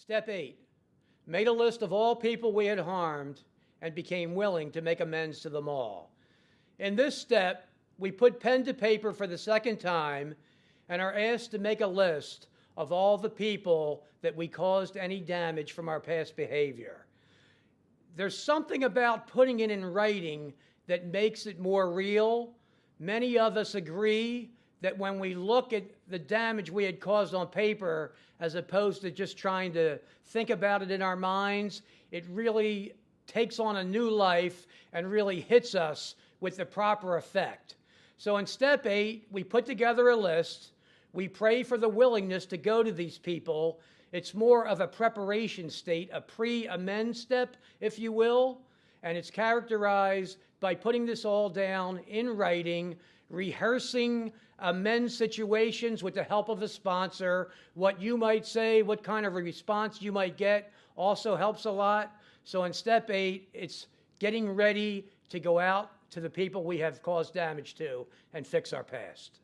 Step 8, made a list of all people we had harmed and became willing to make amends to them all. In this step, we put pen to paper for the second time and are asked to make a list of all the people that we caused any damage from our past behavior. There's something about putting it in writing that makes it more real. Many of us agree that when we look at the damage we had caused on paper, as opposed to just trying to think about it in our minds, it really takes on a new life and really hits us with the proper effect. So in step 8, we put together a list. We pray for the willingness to go to these people. It's more of a preparation state, a pre-amend step, if you will, and it's characterized by putting this all down in writing, rehearsing amend situations with the help of the sponsor. What you might say, what kind of a response you might get also helps a lot. So in step 8, it's getting ready to go out to the people we have caused damage to and fix our past.